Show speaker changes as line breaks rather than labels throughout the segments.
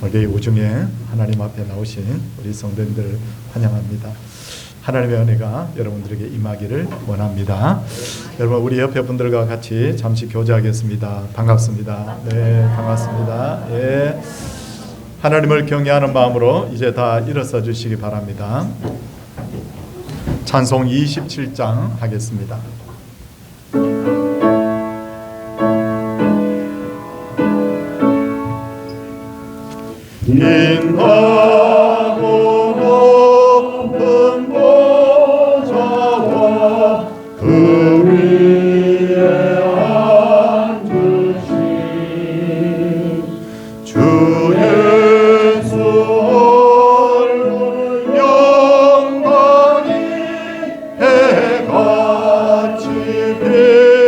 오늘 우중에 하나님 앞에 나오신 우리 성도님들을 환영합니다. 하나님의 은혜가 여러분들에게 임하기를 원합니다. 여러분, 우리 옆에 분들과 같이 잠시 교제하겠습니다. 반갑습니다. 네, 반갑습니다. 예. 하나님을 경외하는 마음으로 이제 다 일어서 주시기 바랍니다. 찬송 27장 하겠습니다. 인하고 높은 보좌와 그 위에 앉으신 주 예수 얼굴 영광이 해같이 빛나네.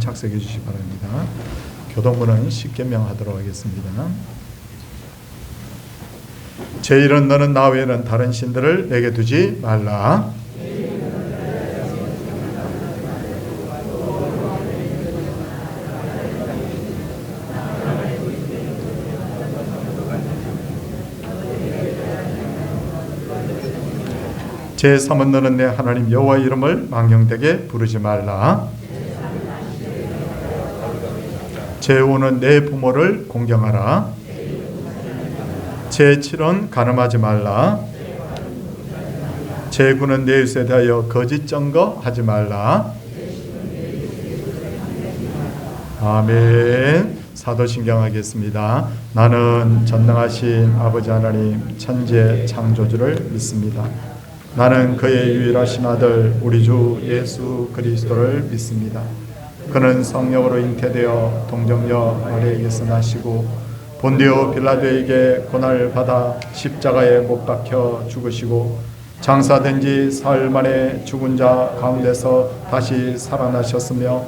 착석해 주시기 바랍니다. 교동문은 십계명 하도록 하겠습니다. 제1은 너는 나 외에는 다른 신들을 내게 두지 말라. 제3은 너는 내 하나님 여호와의 이름을 망령되게 부르지 말라. 제5는 내 부모를 공경하라. 제7은 간음하지 말라. 제9는 내 이웃에 대하여 거짓 증거하지 말라. 아멘. 사도신경 하겠습니다. 나는 전능하신 아버지 하나님 천재 창조주를 믿습니다. 나는 그의 유일하신 아들 우리 주 예수 그리스도를 믿습니다. 그는 성령으로 잉태되어 동정녀 마리아에게서 나시고 본디오 빌라도에게 고난을 받아 십자가에 못 박혀 죽으시고 장사된 지 사흘 만에 죽은 자 가운데서 다시 살아나셨으며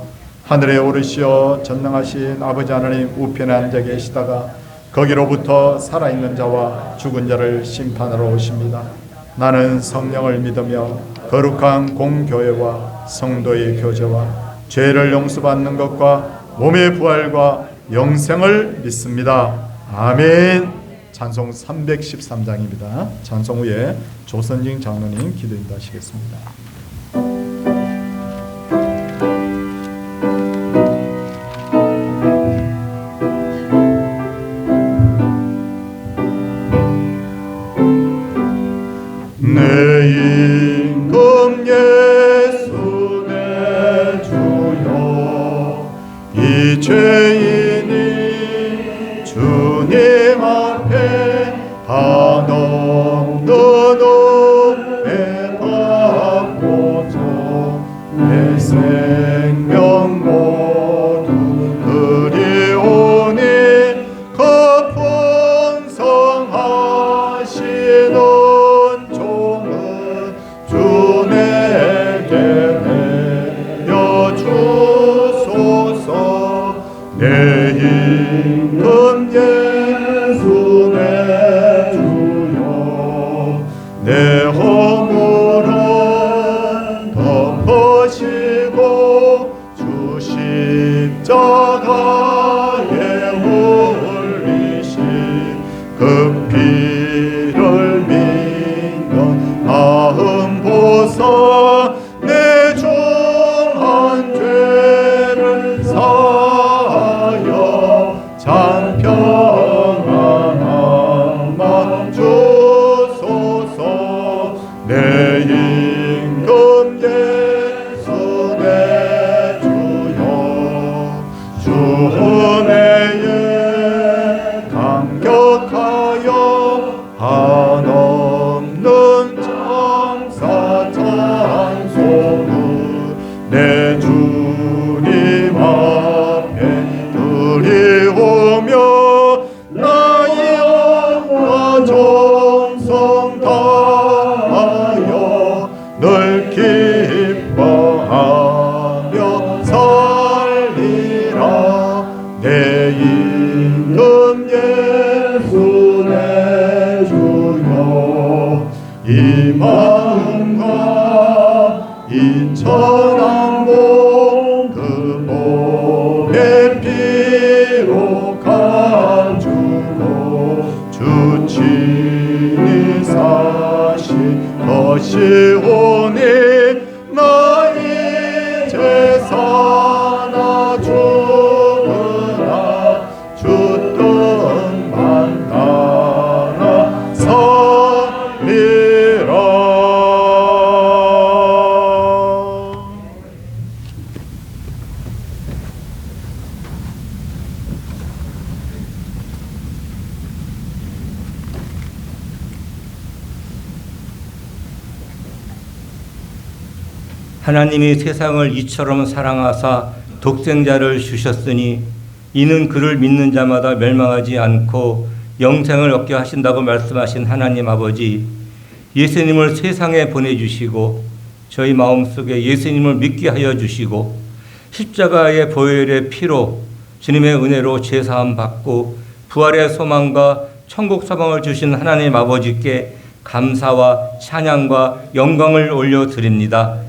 하늘에 오르시어 전능하신 아버지 하나님 우편에 앉아 계시다가 거기로부터 살아있는 자와 죽은 자를 심판하러 오십니다. 나는 성령을 믿으며 거룩한 공교회와 성도의 교제와 죄를 용서받는 것과 몸의 부활과 영생을 믿습니다. 아멘. 찬송 313장입니다. 찬송 후에 조선진 장로님 기도 인도하시겠습니다. 내 임금 예수 내 주여 이 죄인이 주님 앞에 한없는 은혜 받고서 내 생명 모두 드리오니 그 풍성하시는 내 임금 예수 내 주여 내 허물은 덮으시고 주 십자가에 흘리신 그 피를 믿는 마음 보사 내 중한 죄를 참 평안한 마음 주소서. 내 임금 예수 선한 복 그 복의 피로 가주고 주 친히 사신 것이 오니 나 이제 사나 죽으나 주 뜻만 따라 살리라.
하나님이 세상을 이처럼 사랑하사 독생자를 주셨으니 이는 그를 믿는 자마다 멸망하지 않고 영생을 얻게 하신다고 말씀하신 하나님 아버지, 예수님을 세상에 보내주시고 저희 마음속에 예수님을 믿게 하여 주시고 십자가의 보혈의 피로 주님의 은혜로 죄사함 받고 부활의 소망과 천국 소망을 주신 하나님 아버지께 감사와 찬양과 영광을 올려드립니다.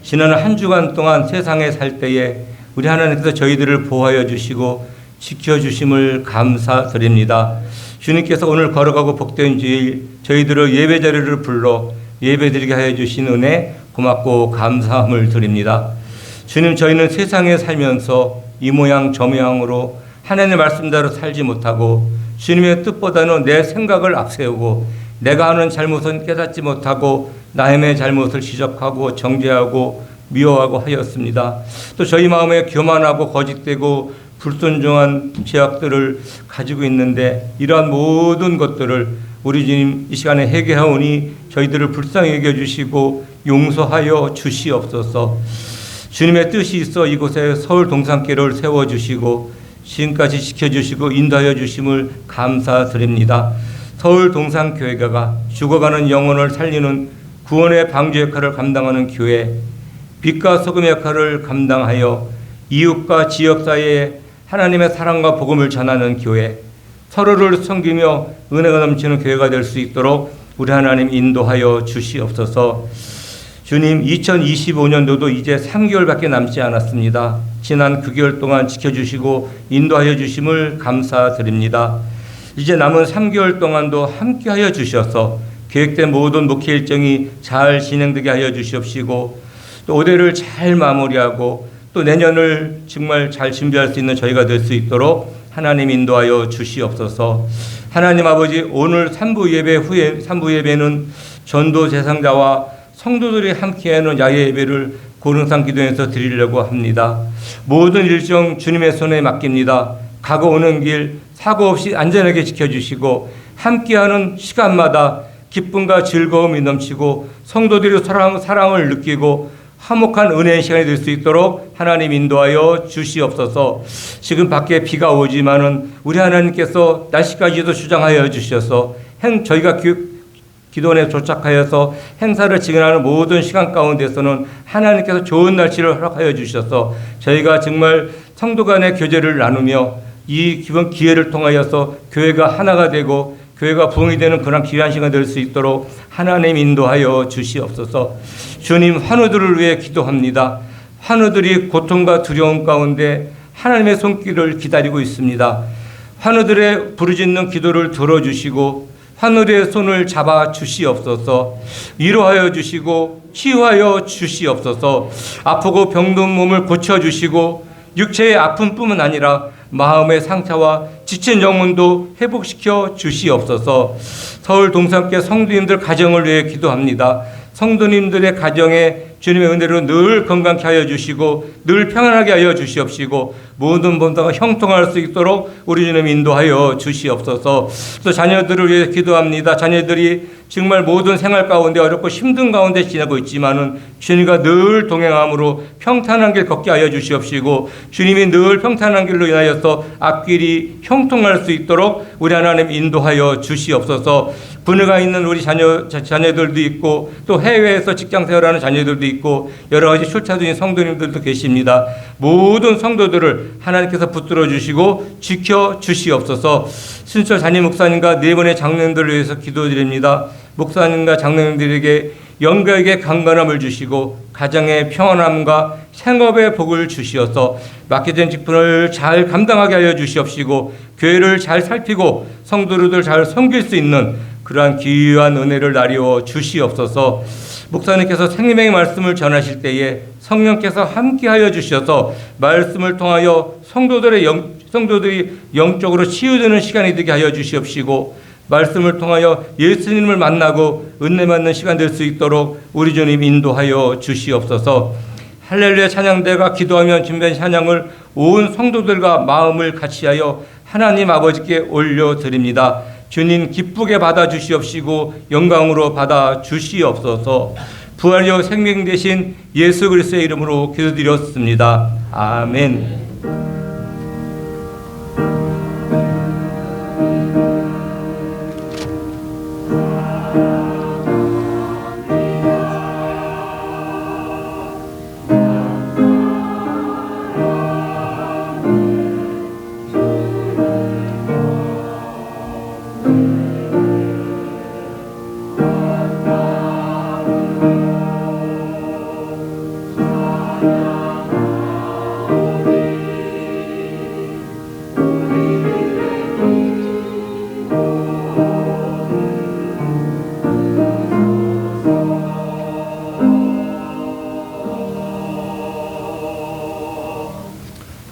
지난 한 주간 동안 세상에 살 때에 우리 하나님께서 저희들을 보호하여 주시고 지켜주심을 감사드립니다. 주님께서 오늘 걸어가고 복된 주일 저희들을 예배 자리를 불러 예배드리게 하여 주신 은혜 고맙고 감사함을 드립니다. 주님, 저희는 세상에 살면서 이 모양 저 모양으로 하나님의 말씀대로 살지 못하고 주님의 뜻보다는 내 생각을 앞세우고 내가 하는 잘못은 깨닫지 못하고 남의 잘못을 지적하고 정죄하고 미워하고 하였습니다. 또 저희 마음에 교만하고 거짓되고 불순종한 죄악들을 가지고 있는데 이러한 모든 것들을 우리 주님 이 시간에 회개하오니 저희들을 불쌍히 여겨주시고 용서하여 주시옵소서. 주님의 뜻이 있어 이곳에 서울 동산교회를 세워주시고 지금까지 지켜주시고 인도하여 주심을 감사드립니다. 서울 동산교회가 죽어가는 영혼을 살리는 구원의 방주 역할을 감당하는 교회, 빛과 소금의 역할을 감당하여 이웃과 지역사회에 하나님의 사랑과 복음을 전하는 교회, 서로를 섬기며 은혜가 넘치는 교회가 될 수 있도록 우리 하나님 인도하여 주시옵소서. 주님, 2025년도도 이제 3개월밖에 남지 않았습니다. 지난 9개월 동안 지켜주시고 인도하여 주심을 감사드립니다. 이제 남은 3개월 동안도 함께하여 주셔서 계획된 모든 목회 일정이 잘 진행되게 하여 주시옵시고 또 올해를 잘 마무리하고 또 내년을 정말 잘 준비할 수 있는 저희가 될 수 있도록 하나님 인도하여 주시옵소서. 하나님 아버지, 오늘 3부 예배는 전도 대상자와 성도들이 함께하는 야외 예배를 고능산 기도에서 드리려고 합니다. 모든 일정 주님의 손에 맡깁니다. 가고 오는 길 사고 없이 안전하게 지켜주시고 함께하는 시간마다 기쁨과 즐거움이 넘치고 성도들이 사랑을 느끼고 화목한 은혜의 시간이 될 수 있도록 하나님 인도하여 주시옵소서. 지금 밖에 비가 오지만은 우리 하나님께서 날씨까지도 주장하여 주셔서 저희가 기도원에 도착하여서 행사를 진행하는 모든 시간 가운데서는 하나님께서 좋은 날씨를 허락하여 주셔서 저희가 정말 성도 간의 교제를 나누며 이 기본 기회를 통하여서 교회가 하나가 되고 교회가 부흥이 되는 그런 귀한 시간 될 수 있도록 하나님 인도하여 주시옵소서. 주님, 환우들을 위해 기도합니다. 환우들이 고통과 두려움 가운데 하나님의 손길을 기다리고 있습니다. 환우들의 부르짖는 기도를 들어주시고 환우들의 손을 잡아 주시옵소서. 위로하여 주시고 치유하여 주시옵소서. 아프고 병든 몸을 고쳐주시고 육체의 아픔뿐만 아니라 마음의 상처와 지친 영혼도 회복시켜 주시옵소서. 서울 동산교회 성도님들 가정을 위해 기도합니다. 성도님들의 가정에 주님의 은혜로 늘 건강케 하여 주시고 늘 평안하게 하여 주시옵시고 모든 본다가 형통할 수 있도록 우리 주님 인도하여 주시옵소서. 또 자녀들을 위해 기도합니다. 자녀들이 정말 모든 생활 가운데 어렵고 힘든 가운데 지내고 있지만은 주님과 늘 동행함으로 평탄한 길 걷게 하여 주시옵시고 주님이 늘 평탄한 길로 인하여서 앞길이 형통할 수 있도록 우리 하나님 인도하여 주시옵소서. 분야가 있는 우리 자녀들도 있고 또 해외에서 직장 생활하는 자녀들도 있고 여러 가지 출차 중인 성도님들도 계십니다. 모든 성도들을 하나님께서 붙들어 주시고 지켜 주시옵소서. 신철 장님 목사님과 네 분의 장로님들을 위해서 기도드립니다. 목사님과 장로님들에게 영광에게 강건함을 주시고 가정의 평안함과 생업의 복을 주시어서 맡겨진 직분을 잘 감당하게 하여 주시옵시고 교회를 잘 살피고 성도들을 잘 섬길 수 있는 그러한 귀한 은혜를 나리워 주시옵소서. 목사님께서 생명의 말씀을 전하실 때에 성령께서 함께하여 주셔서 말씀을 통하여 성도들이 영적으로 치유되는 시간이 되게 하여 주시옵시고 말씀을 통하여 예수님을 만나고 은혜 받는 시간 될 수 있도록 우리 주님 인도하여 주시옵소서. 할렐루야 찬양대가 기도하면 준비한 찬양을 온 성도들과 마음을 같이하여 하나님 아버지께 올려드립니다. 주님 기쁘게 받아 주시옵시고 영광으로 받아 주시옵소서. 부활력 생명 되신 예수 그리스도의 이름으로 기도드렸습니다. 아멘.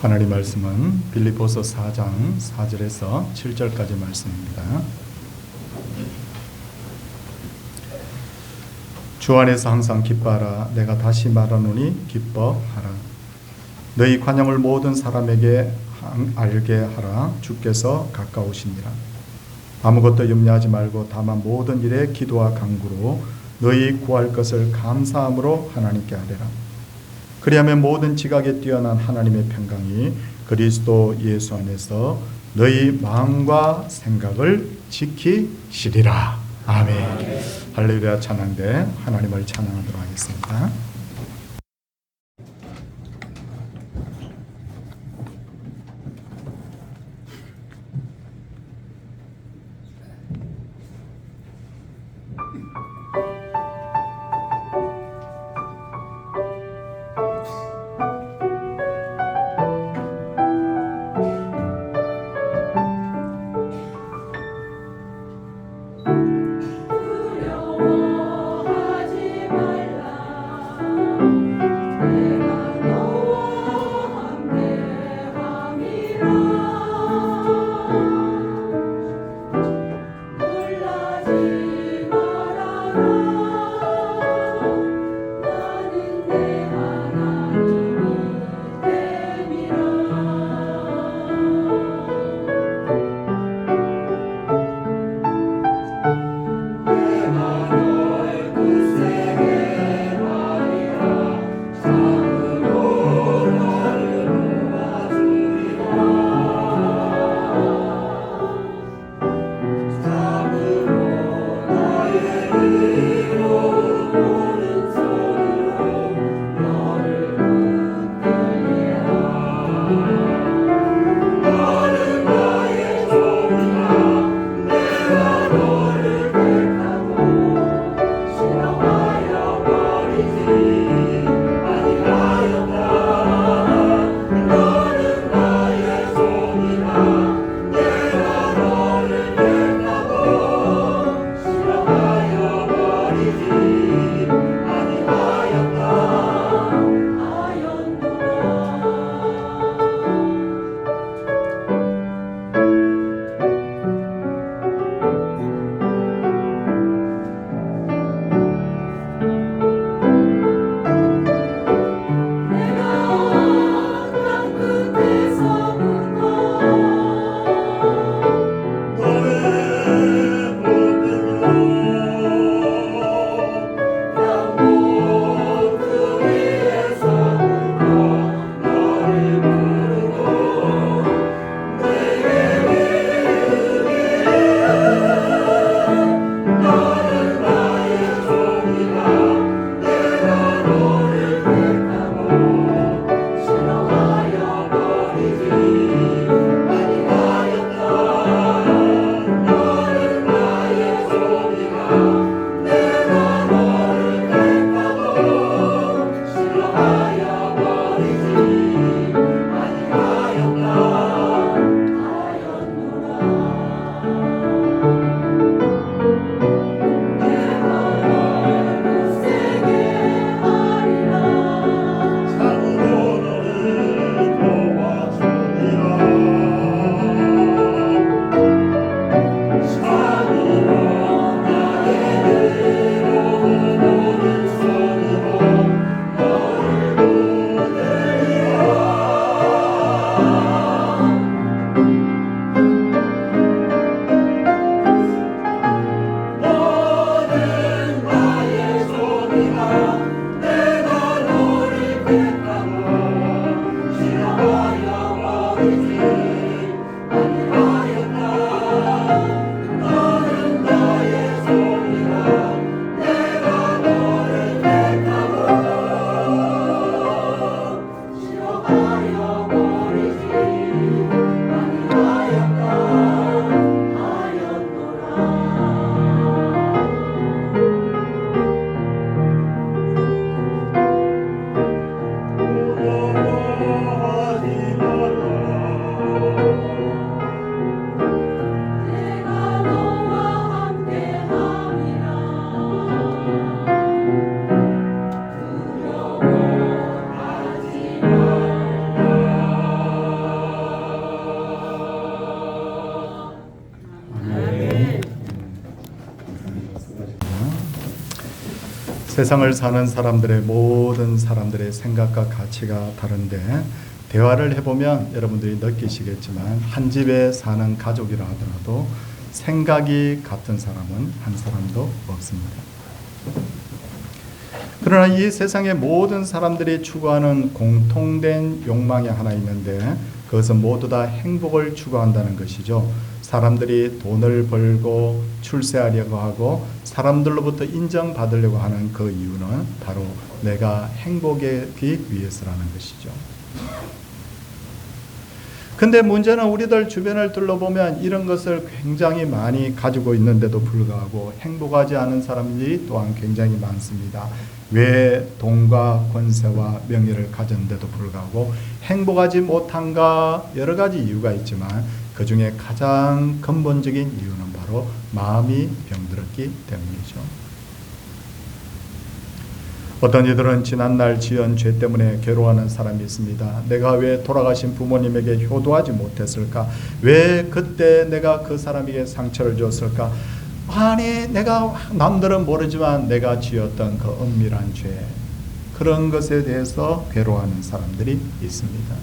하나님 말씀은 빌립보서 4장 4절에서 7절까지 말씀입니다. 주 안에서 항상 기뻐하라. 내가 다시 말하노니 기뻐하라. 너희 관용을 모든 사람에게 알게 하라. 주께서 가까우시니라. 아무것도 염려하지 말고 다만 모든 일에 기도와 간구로 너희 구할 것을 감사함으로 하나님께 아뢰라. 그리하면 모든 지각에 뛰어난 하나님의 평강이 그리스도 예수 안에서 너희 마음과 생각을 지키시리라. 아멘. 할렐루야 찬양대 하나님을 찬양하도록 하겠습니다.
두려워하지 말라.
세상을 사는 사람들의 모든 사람들의 생각과 가치가 다른데 대화를 해보면 여러분들이 느끼시겠지만 한 집에 사는 가족이라 하더라도 생각이 같은 사람은 한 사람도 없습니다. 그러나 이 세상의 모든 사람들이 추구하는 공통된 욕망이 하나 있는데 그것은 모두 다 행복을 추구한다는 것이죠. 사람들이 돈을 벌고 출세하려고 하고 사람들로부터 인정받으려고 하는 그 이유는 바로 내가 행복하기 위해서라는 것이죠. 근데 문제는 우리들 주변을 둘러보면 이런 것을 굉장히 많이 가지고 있는데도 불구하고 행복하지 않은 사람들이 또한 굉장히 많습니다. 왜 돈과 권세와 명예를 가졌는데도 불구하고 행복하지 못한가? 여러 가지 이유가 있지만 그 중에 가장 근본적인 이유는 바로 마음이 병들었기 때문이죠. 어떤 이들은 지난날 지은 죄 때문에 괴로워하는 사람이 있습니다. 내가 왜 돌아가신 부모님에게 효도하지 못했을까? 왜 그때 내가 그 사람에게 상처를 줬을까? 아니, 내가 남들은 모르지만 내가 지었던 그 은밀한 죄, 그런 것에 대해서 괴로워하는 사람들이 있습니다.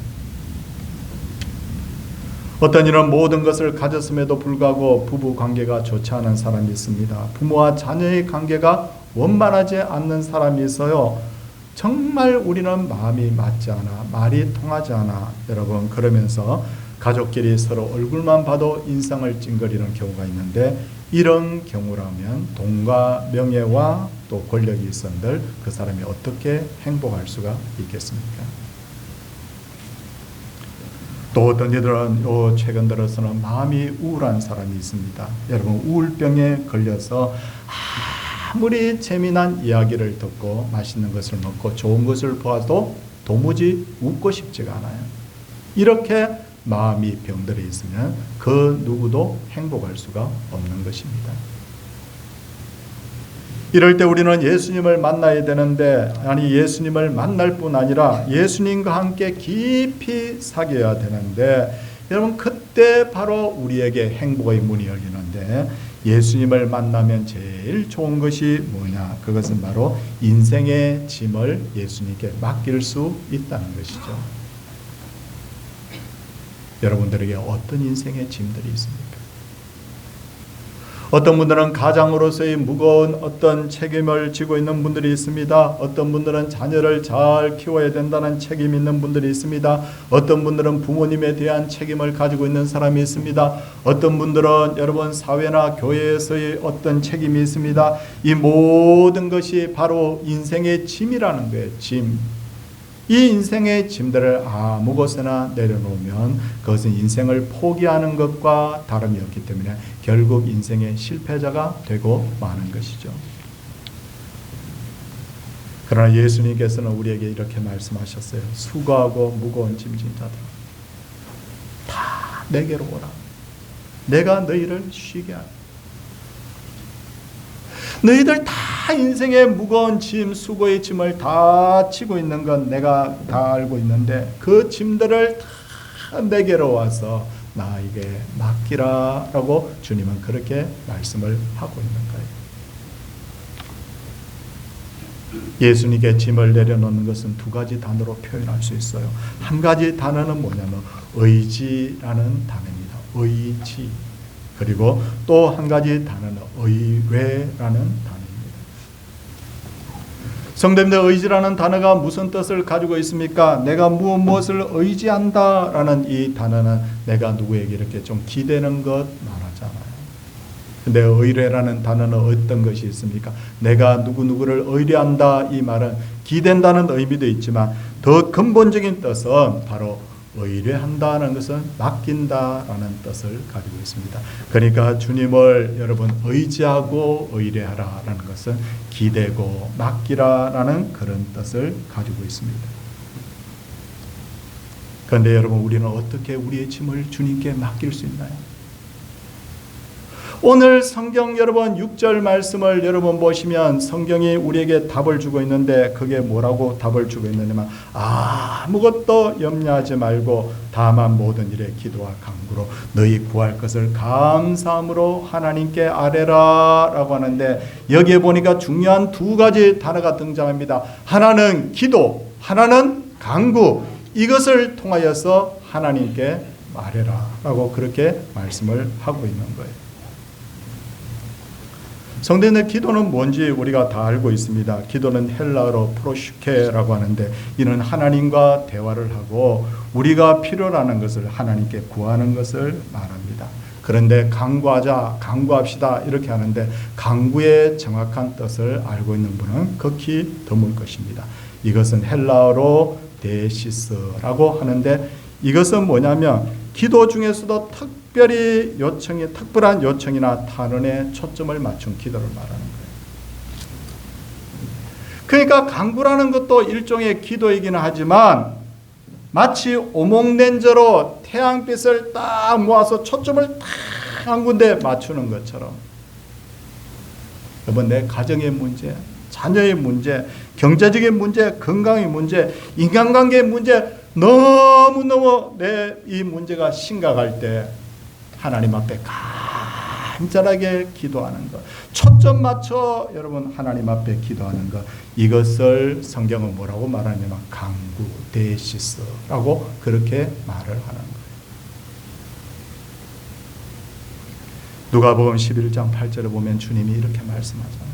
어떤 이런 모든 것을 가졌음에도 불구하고 부부 관계가 좋지 않은 사람이 있습니다. 부모와 자녀의 관계가 원만하지 않는 사람이 있어요. 정말 우리는 마음이 맞지 않아, 말이 통하지 않아. 여러분, 그러면서 가족끼리 서로 얼굴만 봐도 인상을 찡그리는 경우가 있는데 이런 경우라면 돈과 명예와 또 권력이 있었는들 그 사람이 어떻게 행복할 수가 있겠습니까? 또 어떤 이들은 최근 들어서는 마음이 우울한 사람이 있습니다. 여러분, 우울병에 걸려서 아무리 재미난 이야기를 듣고 맛있는 것을 먹고 좋은 것을 보아도 도무지 웃고 싶지가 않아요. 이렇게 마음이 병들어 있으면 그 누구도 행복할 수가 없는 것입니다. 이럴 때 우리는 예수님을 만나야 되는데, 아니 예수님을 만날 뿐 아니라 예수님과 함께 깊이 사귀어야 되는데, 여러분 그때 바로 우리에게 행복의 문이 열리는데, 예수님을 만나면 제일 좋은 것이 뭐냐? 그것은 바로 인생의 짐을 예수님께 맡길 수 있다는 것이죠. 여러분들에게 어떤 인생의 짐들이 있습니까? 어떤 분들은 가장으로서의 무거운 어떤 책임을 지고 있는 분들이 있습니다. 어떤 분들은 자녀를 잘 키워야 된다는 책임이 있는 분들이 있습니다. 어떤 분들은 부모님에 대한 책임을 가지고 있는 사람이 있습니다. 어떤 분들은 여러분 사회나 교회에서의 어떤 책임이 있습니다. 이 모든 것이 바로 인생의 짐이라는 거예요. 짐. 이 인생의 짐들을 아무 곳에나 내려놓으면 그것은 인생을 포기하는 것과 다름이 없기 때문에 결국 인생의 실패자가 되고 마는 것이죠. 그러나 예수님께서는 우리에게 이렇게 말씀하셨어요. 수고하고 무거운 짐진 자들 다 내게로 오라. 내가 너희를 쉬게 하리. 너희들 다 인생의 무거운 짐, 수고의 짐을 다 지고 있는 건 내가 다 알고 있는데 그 짐들을 다 내게로 와서 나에게 맡기라 라고 주님은 그렇게 말씀을 하고 있는 거예요. 예수님께 짐을 내려놓는 것은 두 가지 단어로 표현할 수 있어요. 한 가지 단어는 뭐냐면 의지라는 단어입니다. 의지. 그리고 또 한 가지 단어는 의뢰라는 단어입니다. 성도님들, 의지라는 단어가 무슨 뜻을 가지고 있습니까? 내가 무엇을 의지한다라는 이 단어는 내가 누구에게 이렇게 좀 기대는 것 말하잖아요. 근데 의뢰라는 단어는 어떤 것이 있습니까? 내가 누구누구를 의뢰한다, 이 말은 기댄다는 의미도 있지만 더 근본적인 뜻은 바로 의뢰한다는 것은 맡긴다라는 뜻을 가지고 있습니다. 그러니까 주님을 여러분 의지하고 의뢰하라라는 것은 기대고 맡기라라는 그런 뜻을 가지고 있습니다. 그런데 여러분, 우리는 어떻게 우리의 짐을 주님께 맡길 수 있나요? 오늘 성경 여러분 6절 말씀을 여러분 보시면 성경이 우리에게 답을 주고 있는데, 그게 뭐라고 답을 주고 있느냐면, 아무것도 염려하지 말고 다만 모든 일에 기도와 간구로 너희 구할 것을 감사함으로 하나님께 아뢰라 라고 하는데, 여기에 보니까 중요한 두 가지 단어가 등장합니다. 하나는 기도, 하나는 간구. 이것을 통하여서 하나님께 아뢰라 라고 그렇게 말씀을 하고 있는 거예요. 성도님들, 기도는 뭔지 우리가 다 알고 있습니다. 기도는 헬라어로 프로슈케라고 하는데, 이는 하나님과 대화를 하고 우리가 필요로 하는 것을 하나님께 구하는 것을 말합니다. 그런데 간구합시다 이렇게 하는데, 간구의 정확한 뜻을 알고 있는 분은 극히 드물 것입니다. 이것은 헬라어로 데시스라고 하는데, 이것은 뭐냐면 기도 중에서도 특별한 요청이나 탄원에 초점을 맞춘 기도를 말하는 거예요. 그러니까 간구라는 것도 일종의 기도이기는 하지만, 마치 오목낸저로 태양빛을 딱 모아서 초점을 딱 한 군데 맞추는 것처럼, 여러분, 내 가정의 문제, 자녀의 문제, 경제적인 문제, 건강의 문제, 인간관계의 문제, 너무너무 내 이 문제가 심각할 때 하나님 앞에 간절하게 기도하는 것, 초점 맞춰 여러분 하나님 앞에 기도하는 것, 이것을 성경은 뭐라고 말하냐면 간구, 데시스라고 그렇게 말을 하는 거예요. 누가복음 11장 8절에 보면 주님이 이렇게 말씀하잖아요.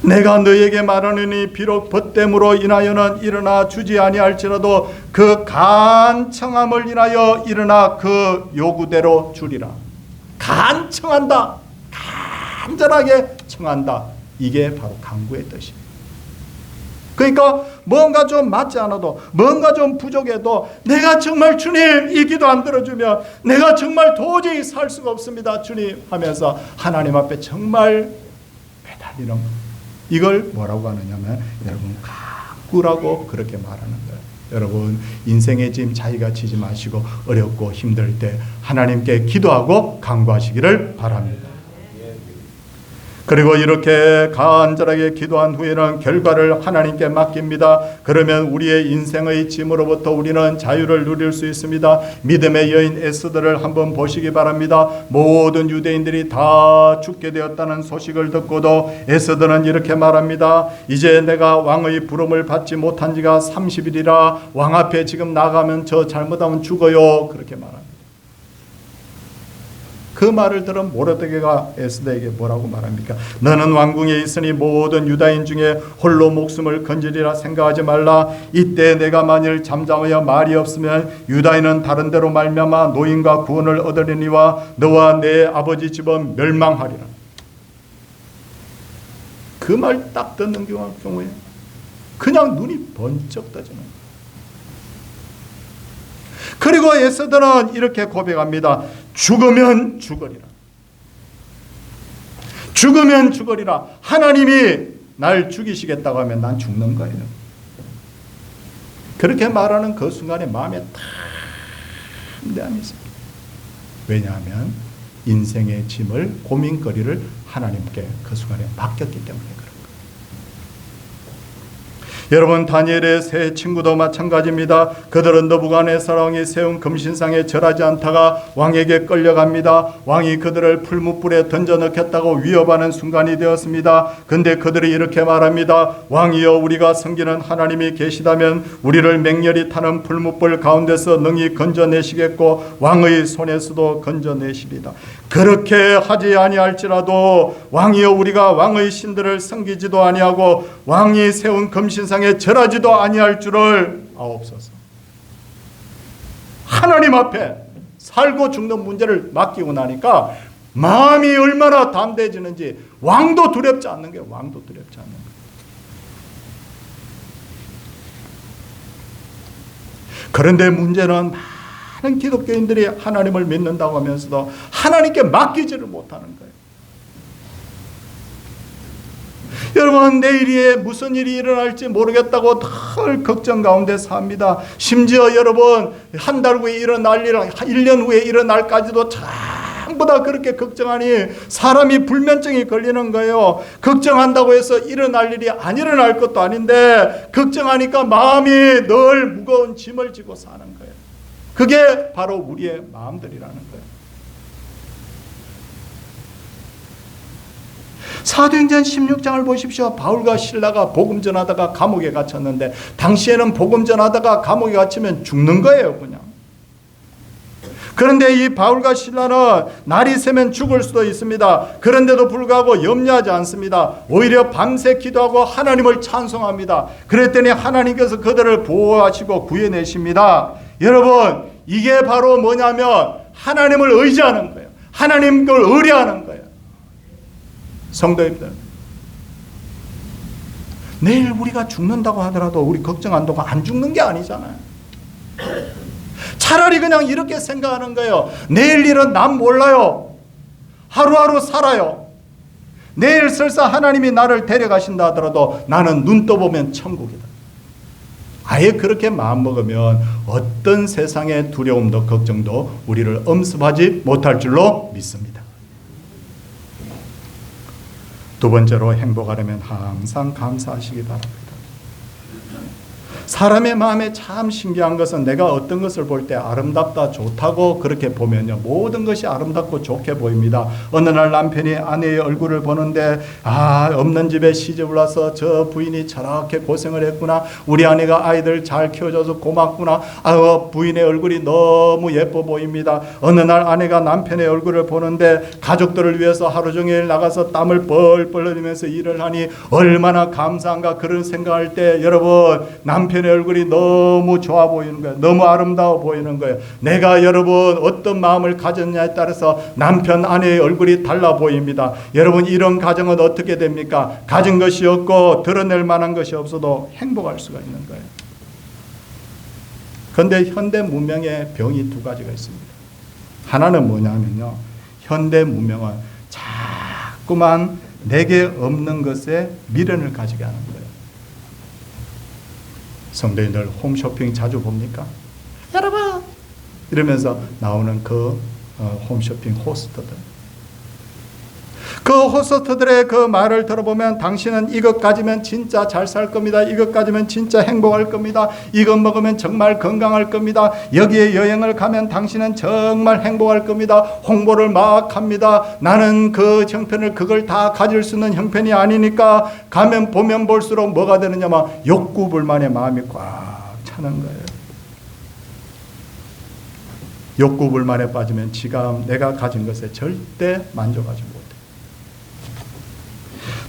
내가 너에게 말하노니 비록 벗됨으로 인하여는 일어나 주지 아니할지라도 그 간청함을 인하여 일어나 그 요구대로 주리라. 간청한다, 간절하게 청한다. 이게 바로 간구의 뜻입니다. 그러니까 뭔가 좀 맞지 않아도, 뭔가 좀 부족해도, 내가 정말 주님 이 기도 안 들어주면 내가 정말 도저히 살 수가 없습니다 주님 하면서 하나님 앞에 정말 매달리는 것, 이걸 뭐라고 하느냐면 여러분 간구라고 그렇게 말하는 거예요. 여러분, 인생의 짐 자기가 지지 마시고 어렵고 힘들 때 하나님께 기도하고 간구하시기를 바랍니다. 그리고 이렇게 간절하게 기도한 후에는 결과를 하나님께 맡깁니다. 그러면 우리의 인생의 짐으로부터 우리는 자유를 누릴 수 있습니다. 믿음의 여인 에스더를 한번 보시기 바랍니다. 모든 유대인들이 다 죽게 되었다는 소식을 듣고도 에스더는 이렇게 말합니다. 이제 내가 왕의 부름을 받지 못한 지가 30일이라 왕 앞에 지금 나가면 저 잘못하면 죽어요. 그렇게 말합니다. 그 말을 들은 모르드게가 에스더에게 뭐라고 말합니까? 너는 왕궁에 있으니 모든 유다인 중에 홀로 목숨을 건지리라 생각하지 말라. 이때 내가 만일 잠잠하여 말이 없으면 유다인은 다른 데로 말미암아 노인과 구원을 얻으리니와 너와 내 아버지 집은 멸망하리라. 그 말 딱 듣는 경우에 그냥 눈이 번쩍 떠지는 거예요. 그리고 에스더는 이렇게 고백합니다. 죽으면 죽으리라. 죽으면 죽으리라. 하나님이 날 죽이시겠다고 하면 난 죽는 거예요. 그렇게 말하는 그 순간에 마음에 담대함이 있습니다. 왜냐하면 인생의 짐을, 고민거리를 하나님께 그 순간에 맡겼기 때문에 그런 거예요. 여러분, 다니엘의 세 친구도 마찬가지입니다. 그들은 느부갓네살 왕이 세운 금신상에 절하지 않다가 왕에게 끌려갑니다. 왕이 그들을 풀무불에 던져 넣겠다고 위협하는 순간이 되었습니다. 근데 그들이 이렇게 말합니다. 왕이여, 우리가 섬기는 하나님이 계시다면 우리를 맹렬히 타는 풀무불 가운데서 능히 건져내시겠고 왕의 손에서도 건져내시리다. 그렇게 하지 아니할지라도 왕이여, 우리가 왕의 신들을 섬기지도 아니하고 왕이 세운 금신상에 절하지도 아니할 줄을 아옵소서. 하나님 앞에 살고 죽는 문제를 맡기고 나니까 마음이 얼마나 담대해지는지. 왕도 두렵지 않는 게 왕도 두렵지 않는 거예요. 그런데 문제는 많은 기독교인들이 하나님을 믿는다고 하면서도 하나님께 맡기지를 못하는 거예요. 여러분, 내일이 무슨 일이 일어날지 모르겠다고 늘 걱정 가운데 삽니다. 심지어 여러분, 한 달 후에 일어날 일, 1년 후에 일어날까지도 전부 다 그렇게 걱정하니 사람이 불면증이 걸리는 거예요. 걱정한다고 해서 일어날 일이 안 일어날 것도 아닌데 걱정하니까 마음이 늘 무거운 짐을 지고 사는 거예요. 그게 바로 우리의 마음들이라는 거예요. 사도행전 16장을 보십시오. 바울과 실라가 복음 전하다가 감옥에 갇혔는데, 당시에는 복음 전하다가 감옥에 갇히면 죽는 거예요, 그냥. 그런데 이 바울과 실라는 날이 새면 죽을 수도 있습니다. 그런데도 불구하고 염려하지 않습니다. 오히려 밤새 기도하고 하나님을 찬송합니다. 그랬더니 하나님께서 그들을 보호하시고 구해내십니다. 여러분, 이게 바로 뭐냐면 하나님을 의지하는 거예요. 하나님을 의뢰하는 거예요. 성도님들, 내일 우리가 죽는다고 하더라도 우리 걱정 안 하고 안 죽는 게 아니잖아요. 차라리 그냥 이렇게 생각하는 거예요. 내일 일은 난 몰라요. 하루하루 살아요. 내일 설사 하나님이 나를 데려가신다 하더라도 나는 눈 떠보면 천국이다. 아예 그렇게 마음먹으면 어떤 세상의 두려움도 걱정도 우리를 엄습하지 못할 줄로 믿습니다. 두 번째로 행복하려면 항상 감사하시기 바랍니다. 사람의 마음에 참 신기한 것은 내가 어떤 것을 볼 때 아름답다, 좋다고 그렇게 보면요, 모든 것이 아름답고 좋게 보입니다. 어느 날 남편이 아내의 얼굴을 보는데, 없는 집에 시집을 와서 저 부인이 저렇게 고생을 했구나, 우리 아내가 아이들 잘 키워줘서 고맙구나, 부인의 얼굴이 너무 예뻐 보입니다. 어느 날 아내가 남편의 얼굴을 보는데 가족들을 위해서 하루 종일 나가서 땀을 뻘뻘 흘리면서 일을 하니 얼마나 감사한가, 그런 생각할 때 여러분, 남편의 얼굴이 너무 좋아 보이는 거예요. 너무 아름다워 보이는 거예요. 내가 여러분 어떤 마음을 가졌냐에 따라서 남편, 아내의 얼굴이 달라 보입니다. 여러분, 이런 가정은 어떻게 됩니까? 가진 것이 없고 드러낼 만한 것이 없어도 행복할 수가 있는 거예요. 그런데 현대 문명의 병이 두 가지가 있습니다. 하나는 뭐냐면요, 현대 문명은 자꾸만 내게 없는 것에 미련을 가지게 하는 거예요. 성도님들 홈쇼핑 자주 봅니까? 여러분! 이러면서 나오는 그 홈쇼핑 호스트들. 그 호스트들의 그 말을 들어보면 당신은 이것 가지면 진짜 잘 살 겁니다. 이것 가지면 진짜 행복할 겁니다. 이것 먹으면 정말 건강할 겁니다. 여기에 여행을 가면 당신은 정말 행복할 겁니다. 홍보를 막 합니다. 나는 그 형편을 그걸 다 가질 수 있는 형편이 아니니까 가면 보면 볼수록 뭐가 되느냐면 욕구불만의 마음이 꽉 차는 거예요. 욕구불만에 빠지면 지금 내가 가진 것에 절대 만족하지 못해요.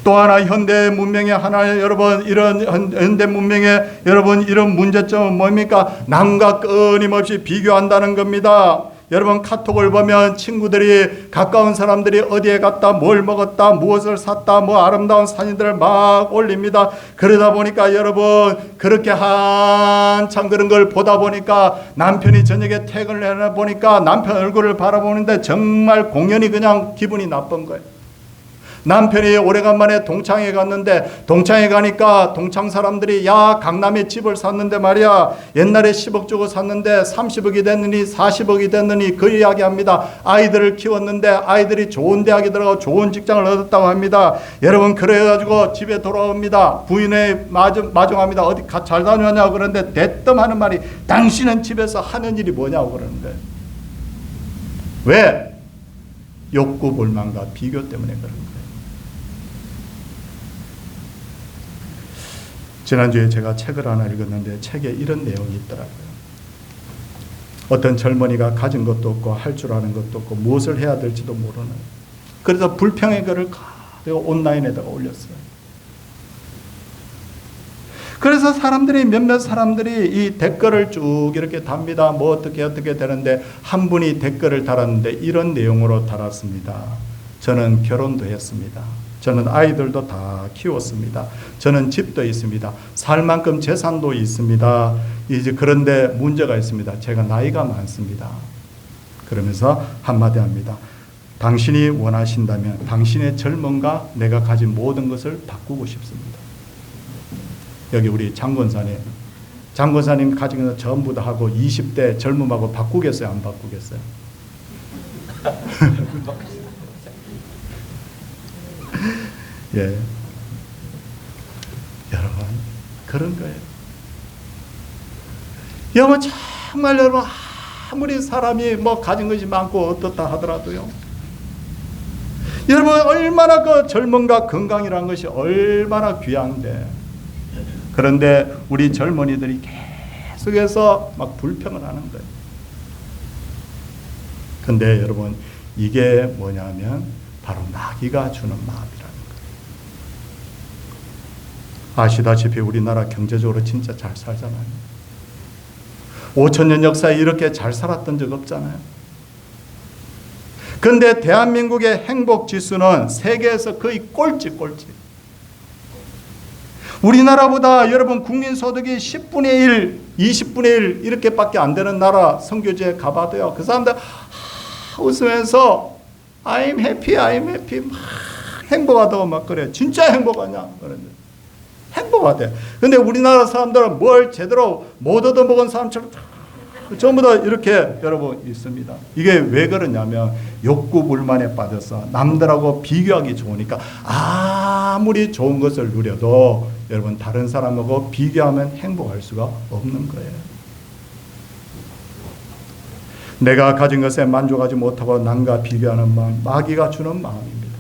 또 하나 현대 문명의 하나, 여러분, 이런 현대 문명의 여러분 이런 문제점은 뭡니까? 남과 끊임없이 비교한다는 겁니다. 여러분, 카톡을 보면 친구들이, 가까운 사람들이 어디에 갔다, 뭘 먹었다, 무엇을 샀다, 뭐 아름다운 사진들을 막 올립니다. 그러다 보니까 여러분, 그렇게 한참 그런 걸 보다 보니까 남편이 저녁에 퇴근을 해 보니까 남편 얼굴을 바라보는데 정말 공연히 그냥 기분이 나쁜 거예요. 남편이 오래간만에 동창회 갔는데, 동창회 가니까 동창 사람들이 야, 강남에 집을 샀는데 말이야, 옛날에 10억 주고 샀는데 30억이 됐느니 40억이 됐느니 그 이야기합니다. 아이들을 키웠는데 아이들이 좋은 대학에 들어가고 좋은 직장을 얻었다고 합니다. 여러분, 그래가지고 집에 돌아옵니다. 부인의 마중합니다. 어디 잘 다녀왔냐고. 그러는데 대뜸 하는 말이, 당신은 집에서 하는 일이 뭐냐고 그러는 거예요. 왜? 욕구불만과 비교 때문에 그런 거예요. 지난주에 제가 책을 하나 읽었는데 책에 이런 내용이 있더라고요. 어떤 젊은이가 가진 것도 없고 할 줄 아는 것도 없고 무엇을 해야 될지도 모르는, 그래서 불평의 글을 가지고 온라인에다가 올렸어요. 그래서 몇몇 사람들이 이 댓글을 쭉 이렇게 답니다. 뭐 어떻게 되는데, 한 분이 댓글을 달았는데 이런 내용으로 달았습니다. 저는 결혼도 했습니다. 저는 아이들도 다 키웠습니다. 저는 집도 있습니다. 살 만큼 재산도 있습니다. 이제 그런데 문제가 있습니다. 제가 나이가 많습니다. 그러면서 한마디 합니다. 당신이 원하신다면 당신의 젊음과 내가 가진 모든 것을 바꾸고 싶습니다. 여기 우리 장권사님 가진 거 전부 다 하고 20대 젊음하고 바꾸겠어요? 안 바꾸겠어요? 예, 여러분 그런 거예요. 여러분 정말 여러분 아무리 사람이 뭐 가진 것이 많고 어떻다 하더라도요, 여러분 얼마나 그 젊음과 건강이라는 것이 얼마나 귀한데, 그런데 우리 젊은이들이 계속해서 막 불평을 하는 거예요. 근데 여러분 이게 뭐냐면 바로 마귀가 주는 마음이라는 거예요. 아시다시피 우리나라 경제적으로 진짜 잘 살잖아요. 5,000년 역사에 이렇게 잘 살았던 적 없잖아요. 근데 대한민국의 행복지수는 세계에서 거의 꼴찌. 우리나라보다 여러분 국민소득이 10분의 1, 20분의 1 이렇게밖에 안 되는 나라 선교지에 가봐도요, 그 사람들 웃으면서 I'm happy 막 행복하다고 막 그래. 진짜 행복하냐? 그런데 행복하대. 근데 우리나라 사람들은 뭘 제대로 못 얻어먹은 사람처럼 전부 다 이렇게 여러분 있습니다. 이게 왜 그러냐면 욕구 불만에 빠져서 남들하고 비교하기 좋으니까 아무리 좋은 것을 누려도 여러분 다른 사람하고 비교하면 행복할 수가 없는 거예요. 내가 가진 것에 만족하지 못하고 남과 비교하는 마음, 마귀가 주는 마음입니다.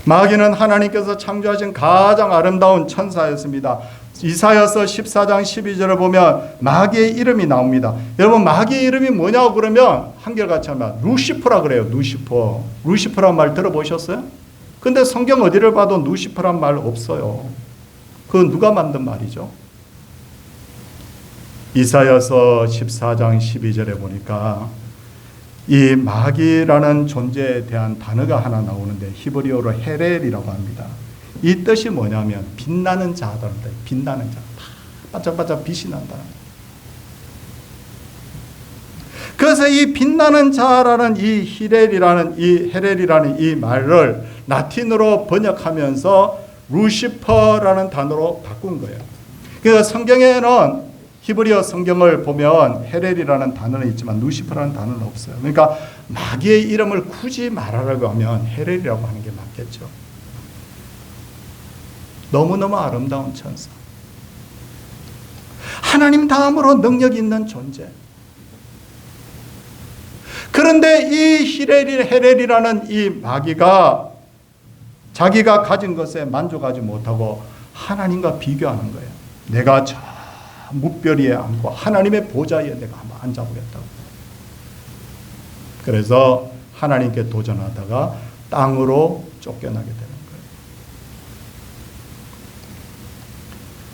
마귀는 하나님께서 창조하신 가장 아름다운 천사였습니다. 이사야서 14장 12절을 보면 마귀의 이름이 나옵니다. 여러분 마귀의 이름이 뭐냐고 그러면 한결같이 하면 루시퍼라 그래요. 루시퍼란 말 들어보셨어요? 근데 성경 어디를 봐도 루시퍼란 말 없어요. 그건 누가 만든 말이죠? 이사야서 14장 12절에 보니까 이 마귀라는 존재에 대한 단어가 하나 나오는데 히브리어로 헤렐이라고 합니다. 이 뜻이 뭐냐면 빛나는 자다는데, 빛나는 자, 반짝반짝 빛이 난다. 그래서 이 빛나는 자라는 이 헤렐이라는 이 말을 라틴어로 번역하면서 루시퍼라는 단어로 바꾼 거예요. 그래서 성경에는 히브리어 성경을 보면 헤렐이라는 단어는 있지만 루시퍼라는 단어는 없어요. 그러니까 마귀의 이름을 굳이 말하라고 하면 헤렐이라고 하는 게 맞겠죠. 너무너무 아름다운 천사, 하나님 다음으로 능력 있는 존재. 그런데 이 헤렐이라는 이 마귀가 자기가 가진 것에 만족하지 못하고 하나님과 비교하는 거예요. 내가 저 뭇별 위에 앉고 하나님의 보좌에 내가 한번 앉아보겠다고. 그래서 하나님께 도전하다가 땅으로 쫓겨나게 되는 거예요.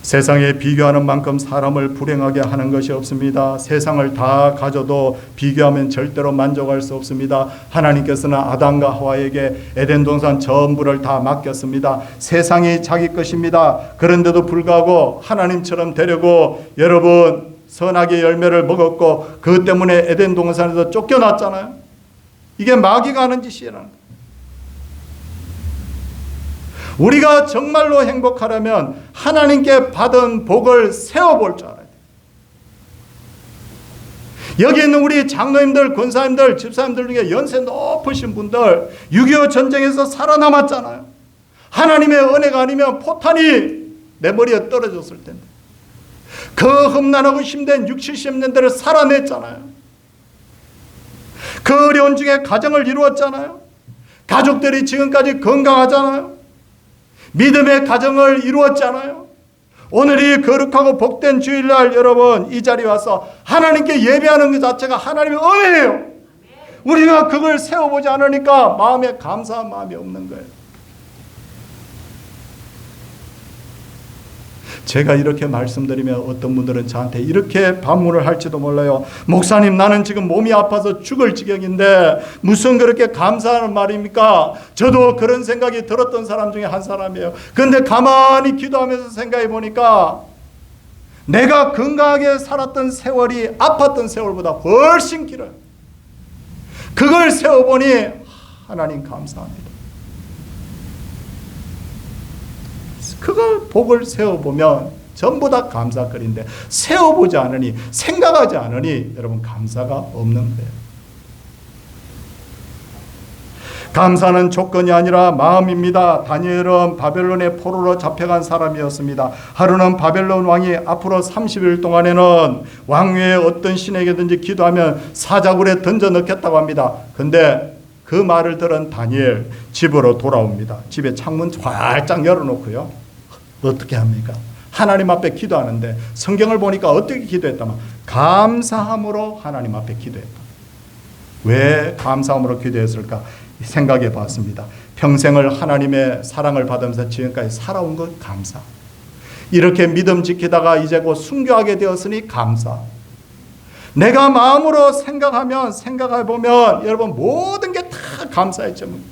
세상에 비교하는 만큼 사람을 불행하게 하는 것이 없습니다. 세상을 다 가져도 비교하면 절대로 만족할 수 없습니다. 하나님께서는 아담과 하와에게 에덴 동산 전부를 다 맡겼습니다. 세상이 자기 것입니다. 그런데도 불구하고 하나님처럼 되려고 여러분 선악의 열매를 먹었고 그것 때문에 에덴 동산에서 쫓겨났잖아요. 이게 마귀가 하는 짓이라는 거예요. 우리가 정말로 행복하려면 하나님께 받은 복을 세워볼 줄 알아야 돼요. 여기 있는 우리 장로님들, 권사님들, 집사님들 중에 연세 높으신 분들 6.25 전쟁에서 살아남았잖아요. 하나님의 은혜가 아니면 포탄이 내 머리에 떨어졌을 텐데 그 험난하고 힘든 60, 70년대를 살아냈잖아요. 그 어려운 중에 가정을 이루었잖아요. 가족들이 지금까지 건강하잖아요. 믿음의 가정을 이루었잖아요. 오늘 이 거룩하고 복된 주일날 여러분 이 자리에 와서 하나님께 예배하는 것 자체가 하나님의 은혜예요. 우리가 그걸 세워보지 않으니까 마음에 감사한 마음이 없는 거예요. 제가 이렇게 말씀드리면 어떤 분들은 저한테 이렇게 반문을 할지도 몰라요. 목사님, 나는 지금 몸이 아파서 죽을 지경인데 무슨 그렇게 감사하는 말입니까? 저도 그런 생각이 들었던 사람 중에 한 사람이에요. 그런데 가만히 기도하면서 생각해 보니까 내가 건강하게 살았던 세월이 아팠던 세월보다 훨씬 길어요. 그 그걸 세워보니 하나님 감사합니다. 그걸 복을 세워보면 전부 다 감사거리인데 세워보지 않으니, 생각하지 않으니 여러분 감사가 없는 거예요. 감사는 조건이 아니라 마음입니다. 다니엘은 바벨론의 포로로 잡혀간 사람이었습니다. 하루는 바벨론 왕이 앞으로 30일 동안에는 왕위에 어떤 신에게든지 기도하면 사자굴에 던져 넣겠다고 합니다. 근데 그 말을 들은 다니엘 집으로 돌아옵니다. 집에 창문 활짝 열어놓고요. 어떻게 합니까? 하나님 앞에 기도하는데 성경을 보니까 어떻게 기도했다면 감사함으로 하나님 앞에 기도했다. 왜 감사함으로 기도했을까? 생각해 봤습니다. 평생을 하나님의 사랑을 받으면서 지금까지 살아온 것 감사. 이렇게 믿음 지키다가 이제 곧 순교하게 되었으니 감사. 내가 마음으로 생각해 보면 여러분 모든 게 다 감사의 점입니다.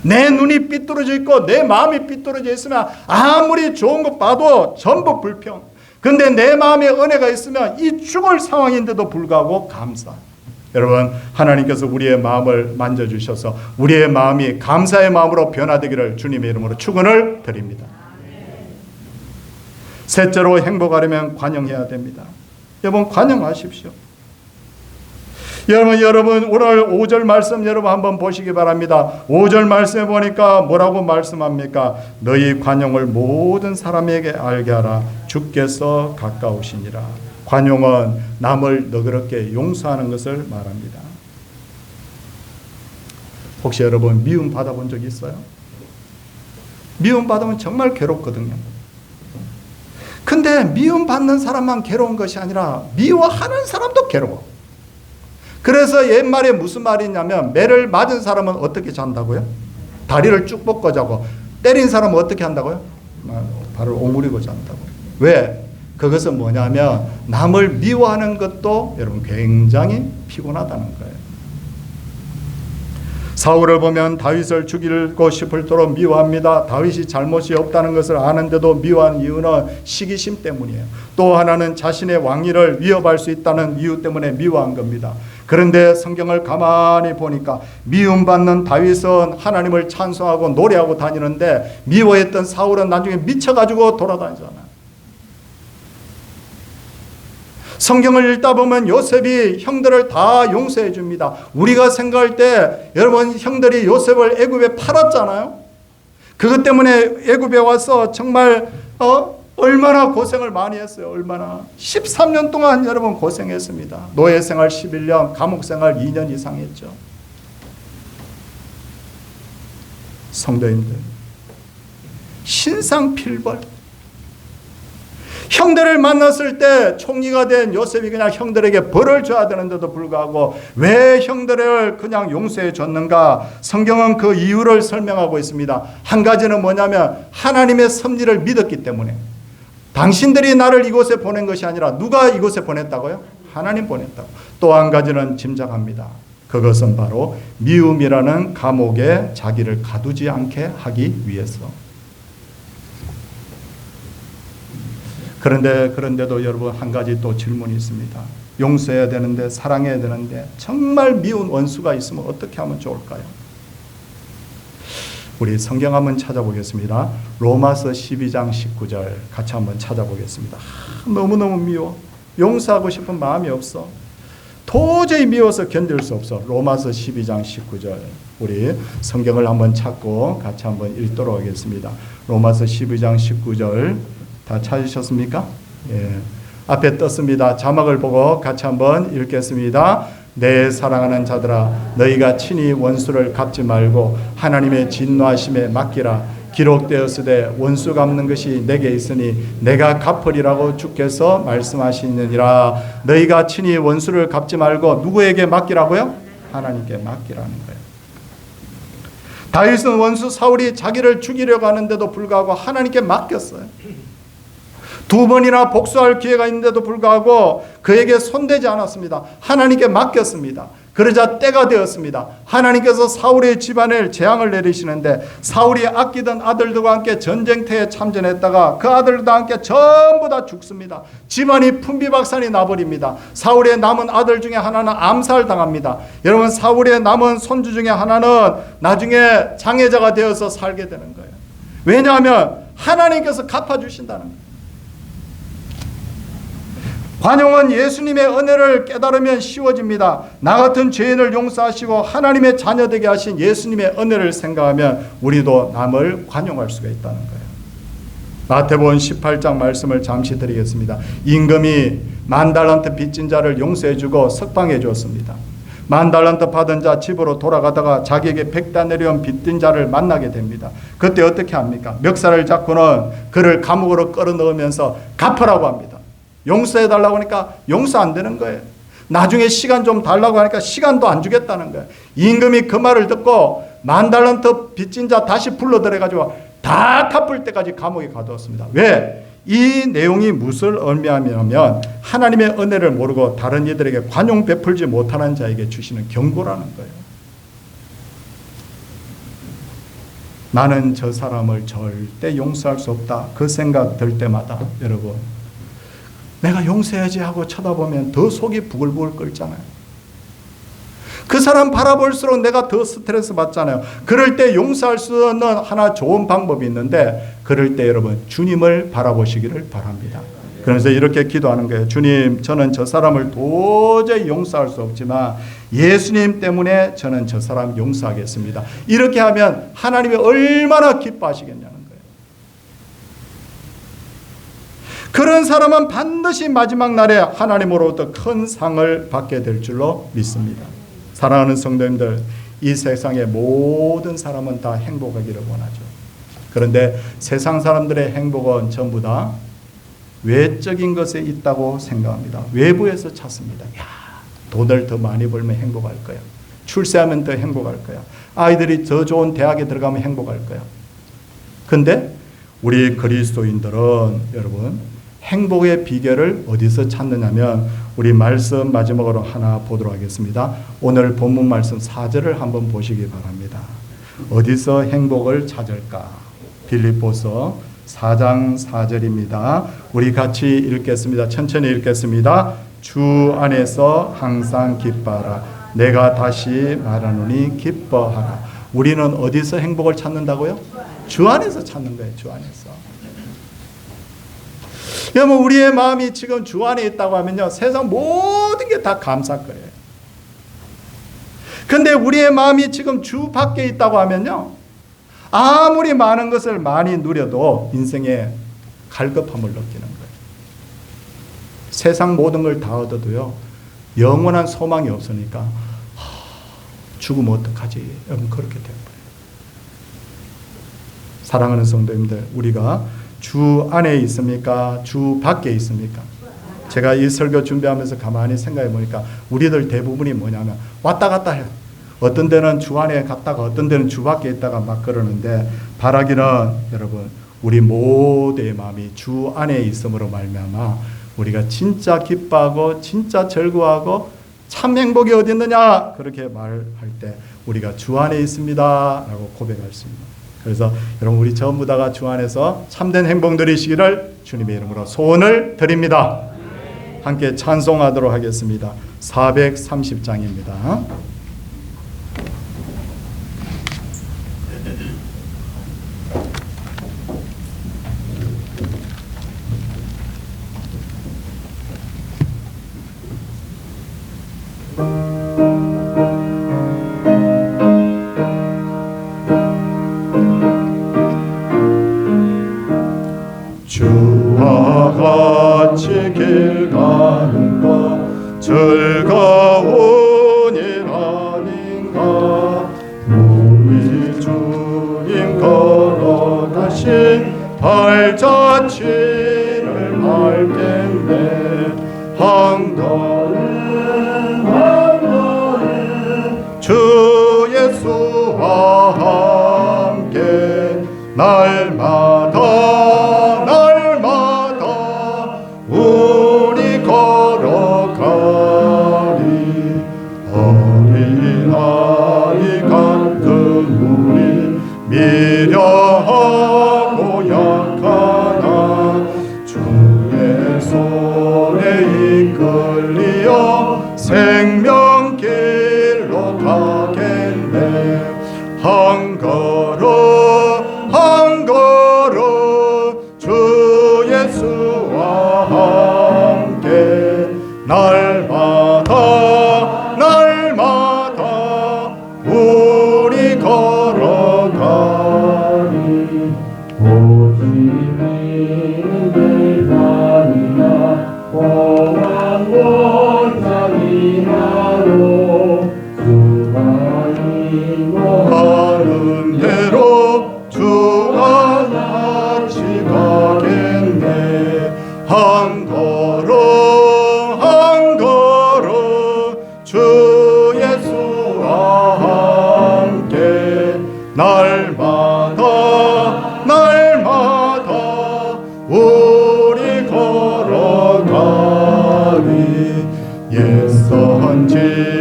내 눈이 삐뚤어져 있고 내 마음이 삐뚤어져 있으면 아무리 좋은 것 봐도 전부 불평. 근데 내 마음에 은혜가 있으면 이 죽을 상황인데도 불구하고 감사. 여러분, 하나님께서 우리의 마음을 만져주셔서 우리의 마음이 감사의 마음으로 변화되기를 주님의 이름으로 축원을 드립니다. 셋째로 행복하려면 관용해야 됩니다. 여러분, 관용하십시오. 여러분 오늘 5절 말씀 여러분 한번 보시기 바랍니다. 5절 말씀에 보니까 뭐라고 말씀합니까? 너희 관용을 모든 사람에게 알게 하라. 주께서 가까우시니라. 관용은 남을 너그럽게 용서하는 것을 말합니다. 혹시 여러분 미움 받아본 적 있어요? 미움 받으면 정말 괴롭거든요. 근데 미움 받는 사람만 괴로운 것이 아니라 미워하는 사람도 괴로워. 그래서 옛말에 무슨 말이 있냐면 매를 맞은 사람은 어떻게 잔다고요? 다리를 쭉 뻗고 자고, 때린 사람은 어떻게 한다고요? 발을 오므리고 잔다고. 왜? 그것은 뭐냐면 남을 미워하는 것도 여러분 굉장히 피곤하다는 거예요. 사울을 보면 다윗을 죽이고 싶을 도록 미워합니다. 다윗이 잘못이 없다는 것을 아는데도 미워한 이유는 시기심 때문이에요. 또 하나는 자신의 왕위를 위협할 수 있다는 이유 때문에 미워한 겁니다. 그런데 성경을 가만히 보니까 미움받는 다윗은 하나님을 찬송하고 노래하고 다니는데 미워했던 사울은 나중에 미쳐가지고 돌아다니잖아요. 성경을 읽다 보면 요셉이 형들을 다 용서해 줍니다. 우리가 생각할 때 여러분 형들이 요셉을 애굽에 팔았잖아요. 그것 때문에 애굽에 와서 정말 얼마나 고생을 많이 했어요. 얼마나 13년 동안 여러분 고생했습니다. 노예생활 11년, 감옥생활 2년 이상 했죠. 성도님들, 신상필벌. 형들을 만났을 때 총리가 된 요셉이 그냥 형들에게 벌을 줘야 되는데도 불구하고 왜 형들을 그냥 용서해 줬는가? 성경은 그 이유를 설명하고 있습니다. 한 가지는 뭐냐면 하나님의 섭리를 믿었기 때문에. 당신들이 나를 이곳에 보낸 것이 아니라 누가 이곳에 보냈다고요? 하나님 보냈다고. 또 한 가지는 짐작합니다. 그것은 바로 미움이라는 감옥에 자기를 가두지 않게 하기 위해서. 그런데도 여러분 한 가지 또 질문이 있습니다. 용서해야 되는데, 사랑해야 되는데 정말 미운 원수가 있으면 어떻게 하면 좋을까요? 우리 성경 한번 찾아보겠습니다. 로마서 12장 19절 같이 한번 찾아보겠습니다. 너무너무 미워. 용서하고 싶은 마음이 없어. 도저히 미워서 견딜 수 없어. 로마서 12장 19절 우리 성경을 한번 찾고 같이 한번 읽도록 하겠습니다. 로마서 12장 19절 다 찾으셨습니까? 예. 앞에 떴습니다. 자막을 보고 같이 한번 읽겠습니다. 내 사랑하는 자들아, 너희가 친히 원수를 갚지 말고 하나님의 진노하심에 맡기라. 기록되었으되 원수 갚는 것이 내게 있으니 내가 갚으리라고 주께서 말씀하시느니라. 너희가 친히 원수를 갚지 말고 누구에게 맡기라고요? 하나님께 맡기라는 거예요. 다윗은 원수 사울이 자기를 죽이려고 하는데도 불구하고 하나님께 맡겼어요. 2번이나 복수할 기회가 있는데도 불구하고 그에게 손대지 않았습니다. 하나님께 맡겼습니다. 그러자 때가 되었습니다. 하나님께서 사울의 집안에 재앙을 내리시는데 사울이 아끼던 아들들과 함께 전쟁터에 참전했다가 그 아들들과 함께 전부 다 죽습니다. 집안이 풍비박산이 나버립니다. 사울의 남은 아들 중에 하나는 암살당합니다. 여러분, 사울의 남은 손주 중에 하나는 나중에 장애자가 되어서 살게 되는 거예요. 왜냐하면 하나님께서 갚아주신다는 거예요. 관용은 예수님의 은혜를 깨달으면 쉬워집니다. 나 같은 죄인을 용서하시고 하나님의 자녀 되게 하신 예수님의 은혜를 생각하면 우리도 남을 관용할 수가 있다는 거예요. 마태복음 18장 말씀을 잠시 드리겠습니다. 임금이 10,000달란트 빚진 자를 용서해 주고 석방해 주었습니다. 10,000달란트 받은 자 집으로 돌아가다가 자기에게 100다네리온 빚진 자를 만나게 됩니다. 그때 어떻게 합니까? 멱살을 잡고는 그를 감옥으로 끌어넣으면서 갚으라고 합니다. 용서해달라고 하니까 용서 안 되는 거예요. 나중에 시간 좀 달라고 하니까 시간도 안 주겠다는 거예요. 임금이 그 말을 듣고 10,000달란트 빚진 자 다시 불러들여가지고 다 갚을 때까지 감옥에 가두었습니다. 왜? 이 내용이 무엇을 의미하냐면 하나님의 은혜를 모르고 다른 이들에게 관용 베풀지 못하는 자에게 주시는 경고라는 거예요. 나는 저 사람을 절대 용서할 수 없다. 그 생각 들 때마다 여러분, 내가 용서해야지 하고 쳐다보면 더 속이 부글부글 끓잖아요. 그 사람 바라볼수록 내가 더 스트레스 받잖아요. 그럴 때 용서할 수 있는 하나 좋은 방법이 있는데, 그럴 때 여러분 주님을 바라보시기를 바랍니다. 그래서 이렇게 기도하는 거예요. 주님, 저는 저 사람을 도저히 용서할 수 없지만 예수님 때문에 저는 저 사람 용서하겠습니다. 이렇게 하면 하나님이 얼마나 기뻐하시겠냐는 거예요. 그런 사람은 반드시 마지막 날에 하나님으로부터 큰 상을 받게 될 줄로 믿습니다. 사랑하는 성도님들, 이 세상의 모든 사람은 다 행복하기를 원하죠. 그런데 세상 사람들의 행복은 전부 다 외적인 것에 있다고 생각합니다. 외부에서 찾습니다. 야, 돈을 더 많이 벌면 행복할 거야. 출세하면 더 행복할 거야. 아이들이 더 좋은 대학에 들어가면 행복할 거야. 근데 우리 그리스도인들은 여러분, 행복의 비결을 어디서 찾느냐면 우리 말씀 마지막으로 하나 보도록 하겠습니다. 오늘 본문 말씀 4절을 한번 보시기 바랍니다. 어디서 행복을 찾을까? 빌립보서 4장 4절입니다. 우리 같이 읽겠습니다. 천천히 읽겠습니다. 주 안에서 항상 기뻐하라. 내가 다시 말하노니 기뻐하라. 우리는 어디서 행복을 찾는다고요? 주 안에서 찾는 거예요. 주 안에서. 여러분, 우리의 마음이 지금 주 안에 있다고 하면요, 세상 모든 게 다 감사할 거예요. 근데 우리의 마음이 지금 주 밖에 있다고 하면요, 아무리 많은 것을 많이 누려도 인생에 갈급함을 느끼는 거예요. 세상 모든 걸 다 얻어도요, 영원한 소망이 없으니까 죽으면 어떡하지? 여러분, 그렇게 되어버려요. 사랑하는 성도님들, 우리가 주 안에 있습니까? 주 밖에 있습니까? 제가 이 설교 준비하면서 가만히 생각해 보니까 우리들 대부분이 뭐냐면 왔다 갔다 해요. 어떤 데는 주 안에 갔다가 어떤 데는 주 밖에 있다가 막 그러는데, 바라기는 여러분, 우리 모두의 마음이 주 안에 있음으로 말미암아 우리가 진짜 기뻐하고 진짜 즐거워하고 참 행복이 어디 있느냐 그렇게 말할 때 우리가 주 안에 있습니다 라고 고백할 수 있는. 그래서 여러분, 우리 전부 다가 주 안에서 참된 행복 누리시기를 주님의 이름으로 소원을 드립니다. 함께 찬송하도록 하겠습니다. 430장입니다. 주와 같이 길 가는 것 즐거운 일 아닌가. 우리 주님 걸어가신 발자취를 밟겠네. 한 걸음 한 걸음 주 예수와 함께 날마다 우리 걸어가리. 이끌리어 생명길로 가겠네. 한 걸음 한 걸음 주 예수와 함께 날마다 날마다 우리 걸어가리.
오시는 대상이나 공항 원장이나로 수많이
가는 대로 주와 같이 가겠네. 한 걸음 한 걸음 주 예수와 함께 날마다 날마다 우리 걸어가리. 옛 선지자의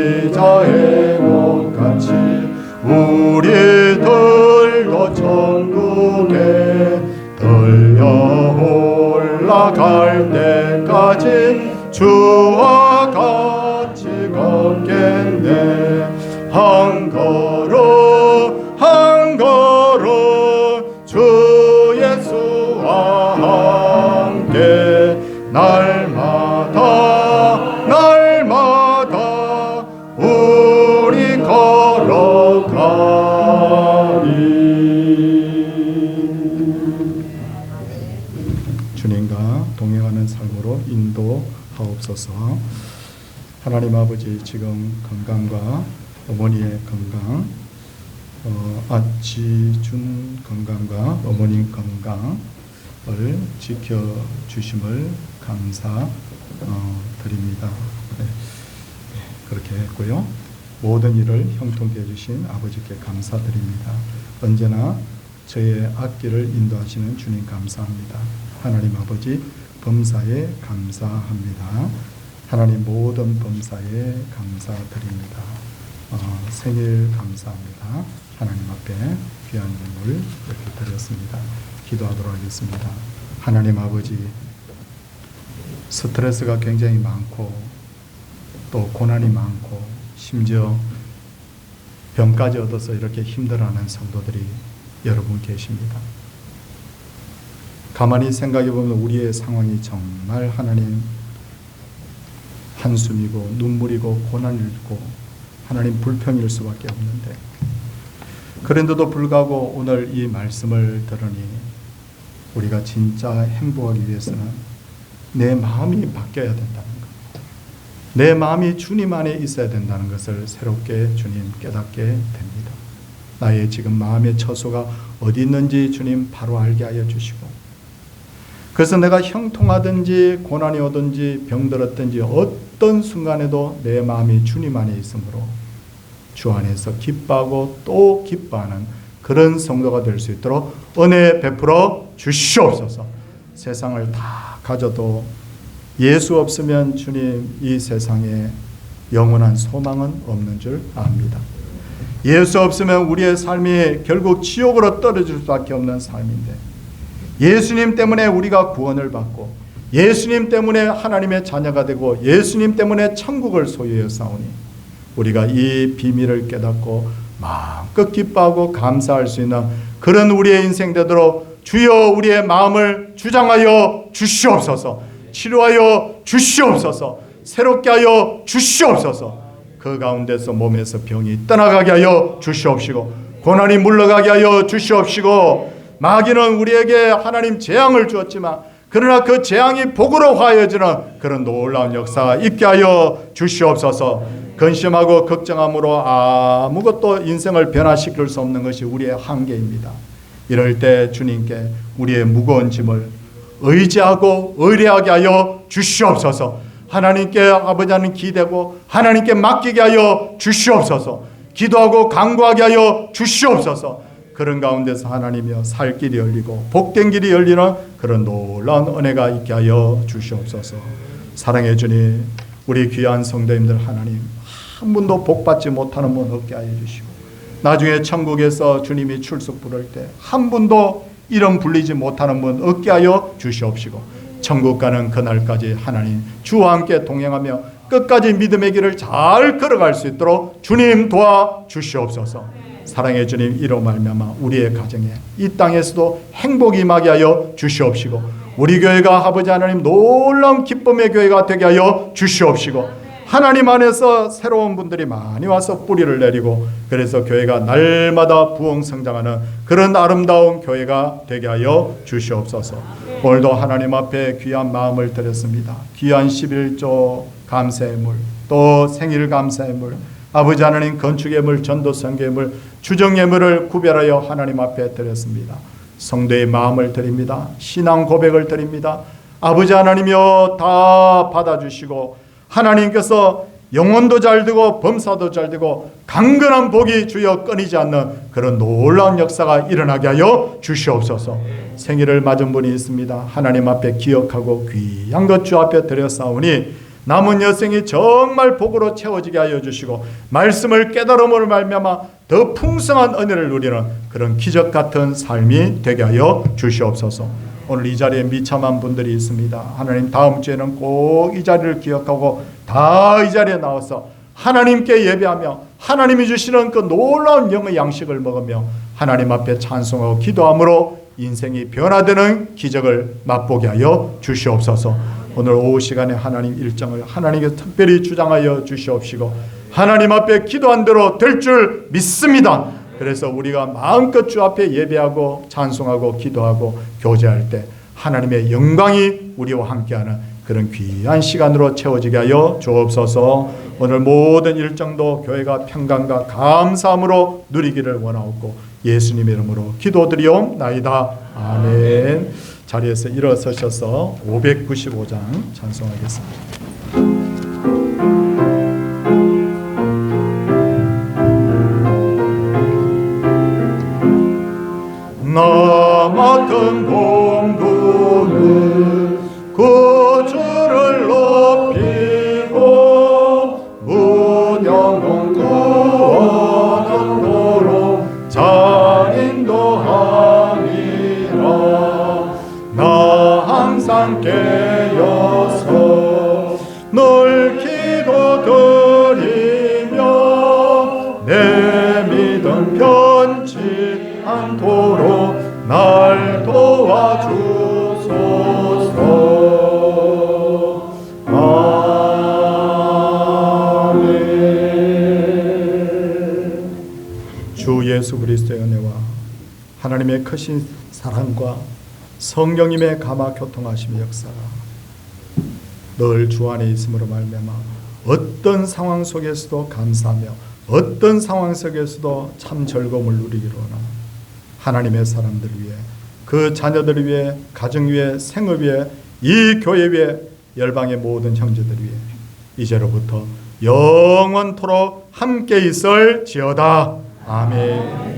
못같이 우리 들고 천국에 들려 올라갈 때까지 주와 같이 걷겠네. 한 걸음 한 걸음 주 예수와 함께 날마다 날마다 우리 걸어가리. 주님과 동행하는 삶으로 인도하옵소서. 하나님 아버지, 지금 건강과 어머니의 건강, 지준 건강과 어머니 건강을 지켜주심을 감사드립니다. 네. 그렇게 했고요. 모든 일을 형통케 해주신 아버지께 감사드립니다. 언제나 저의 앞길을 인도하시는 주님 감사합니다. 하나님 아버지, 범사에 감사합니다. 하나님 모든 범사에 감사드립니다. 생일 감사합니다. 하나님 앞에 귀한 눈물 이렇게 드렸습니다. 기도하도록 하겠습니다. 하나님 아버지, 스트레스가 굉장히 많고 또 고난이 많고 심지어 병까지 얻어서 이렇게 힘들어하는 성도들이 여러분 계십니다. 가만히 생각해 보면 우리의 상황이 정말 하나님 한숨이고 눈물이고 고난이고 하나님 불평일 수밖에 없는데, 그런데도 불구하고 오늘 이 말씀을 들으니 우리가 진짜 행복하기 위해서는 내 마음이 바뀌어야 된다는 것, 내 마음이 주님 안에 있어야 된다는 것을 새롭게 주님 깨닫게 됩니다. 나의 지금 마음의 처소가 어디 있는지 주님 바로 알게 하여 주시고, 그래서 내가 형통하든지 고난이 오든지 병들었든지 어떤 순간에도 내 마음이 주님 안에 있으므로 주 안에서 기뻐하고 또 기뻐하는 그런 성도가 될 수 있도록 은혜 베풀어 주시옵소서. 세상을 다 가져도 예수 없으면 주님 이 세상에 영원한 소망은 없는 줄 압니다. 예수 없으면 우리의 삶이 결국 지옥으로 떨어질 수밖에 없는 삶인데, 예수님 때문에 우리가 구원을 받고 예수님 때문에 하나님의 자녀가 되고 예수님 때문에 천국을 소유하여 싸우니 우리가 이 비밀을 깨닫고 마음껏 기뻐하고 감사할 수 있는 그런 우리의 인생 되도록 주여 우리의 마음을 주장하여 주시옵소서. 치료하여 주시옵소서. 새롭게 하여 주시옵소서. 그 가운데서 몸에서 병이 떠나가게 하여 주시옵시고 고난이 물러가게 하여 주시옵시고, 마귀는 우리에게 하나님 재앙을 주었지만 그러나 그 재앙이 복으로 화해지는 그런 놀라운 역사가 있게 하여 주시옵소서. 근심하고 걱정함으로 아무것도 인생을 변화시킬 수 없는 것이 우리의 한계입니다. 이럴 때 주님께 우리의 무거운 짐을 의지하고 의뢰하게 하여 주시옵소서. 하나님께 아버지 하나님 기대고 하나님께 맡기게 하여 주시옵소서. 기도하고 간구하게 하여 주시옵소서. 그런 가운데서 하나님이여 살 길이 열리고 복된 길이 열리는 그런 놀라운 은혜가 있게 하여 주시옵소서. 사랑해 주님, 우리 귀한 성도님들 하나님 한 분도 복받지 못하는 분 없게 하여 주시고, 나중에 천국에서 주님이 출석 부를 때 한 분도 이름 불리지 못하는 분 없게 하여 주시옵시고, 천국 가는 그날까지 하나님 주와 함께 동행하며 끝까지 믿음의 길을 잘 걸어갈 수 있도록 주님 도와주시옵소서. 사랑의 주님, 이로 말미암아 우리의 가정에 이 땅에서도 행복이 임하게 하여 주시옵시고, 우리 교회가 아버지 하나님 놀라운 기쁨의 교회가 되게 하여 주시옵시고, 하나님 안에서 새로운 분들이 많이 와서 뿌리를 내리고, 그래서 교회가 날마다 부흥성장하는 그런 아름다운 교회가 되게 하여 주시옵소서. 오늘도 하나님 앞에 귀한 마음을 드렸습니다. 귀한 11조 감사의 물, 또 생일 감사의 물, 아버지 하나님 건축의 물, 전도 선교의 물, 주정의 물을 구별하여 하나님 앞에 드렸습니다. 성도의 마음을 드립니다. 신앙 고백을 드립니다. 아버지 하나님이여 다 받아주시고, 하나님께서 영혼도 잘 되고 범사도 잘 되고 강건한 복이 주여 끊이지 않는 그런 놀라운 역사가 일어나게 하여 주시옵소서. 생일을 맞은 분이 있습니다. 하나님 앞에 기억하고 귀한 것 주 앞에 드렸사오니 남은 여생이 정말 복으로 채워지게 하여 주시고, 말씀을 깨달음으로 말미암아 더 풍성한 은혜를 누리는 그런 기적 같은 삶이 되게 하여 주시옵소서. 오늘 이 자리에 미참한 분들이 있습니다. 하나님 다음 주에는 꼭 이 자리를 기억하고 다 이 자리에 나와서 하나님께 예배하며 하나님이 주시는 그 놀라운 영의 양식을 먹으며 하나님 앞에 찬송하고 기도함으로 인생이 변화되는 기적을 맛보게 하여 주시옵소서. 오늘 오후 시간에 하나님 일정을 하나님께 특별히 주장하여 주시옵시고, 하나님 앞에 기도한 대로 될 줄 믿습니다. 그래서 우리가 마음껏 주 앞에 예배하고 찬송하고 기도하고 교제할 때 하나님의 영광이 우리와 함께하는 그런 귀한 시간으로 채워지게 하여 주옵소서. 오늘 모든 일정도 교회가 평강과 감사함으로 누리기를 원하옵고 예수님 이름으로 기도드리옵나이다. 아멘. 자리에서 일어서셔서 595장 찬송하겠습니다. 나 맡은 공부는 구주를 높이고 문영동 구원은 도로 잘 인도하리라. 나 항상 깨어서 늘 기도드리며 내 믿음 변치 않도록 날 도와주소서. 아멘. 주 예수 그리스도의 은혜와 하나님의 크신 사랑과 성령님의 감화 교통하심의 역사가 늘 주 안에 있음으로 말미암아 어떤 상황 속에서도 감사하며 어떤 상황 속에서도 참 즐거움을 누리기로 원합니다. 하나님의 사람들 위해, 그 자녀들 위해, 가정 위해, 생업 위해, 이 교회 위해, 열방의 모든 형제들 위해 이제로부터 영원토록 함께 있을지어다. 아멘.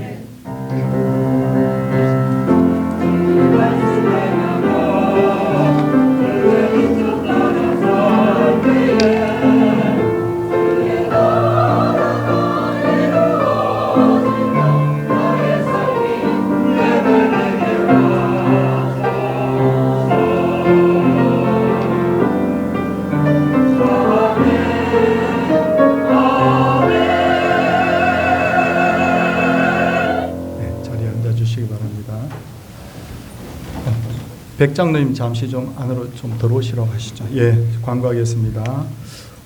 백장로님 잠시 좀 안으로 좀 들어오시라고 하시죠. 예, 광고하겠습니다.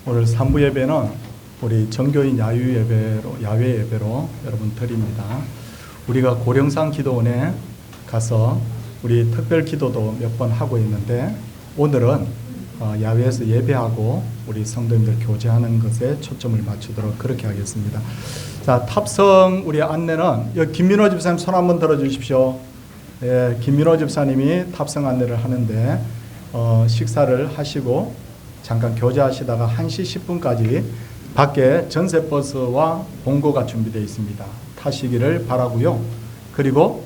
오늘 3부 예배는 우리 정교인 야외 예배로 여러분 드립니다. 우리가 고령산 기도원에 가서 우리 특별 기도도 몇 번 하고 있는데 오늘은 야외에서 예배하고 우리 성도님들 교제하는 것에 초점을 맞추도록 그렇게 하겠습니다. 자, 탑성 우리 안내는 여기 김민호 집사님 손 한번 들어주십시오. 예, 김민호 집사님이 탑승 안내를 하는데 식사를 하시고 잠깐 교제하시다가 1시 10분까지 밖에 전세버스와 봉고가 준비되어 있습니다. 타시기를 바라고요. 그리고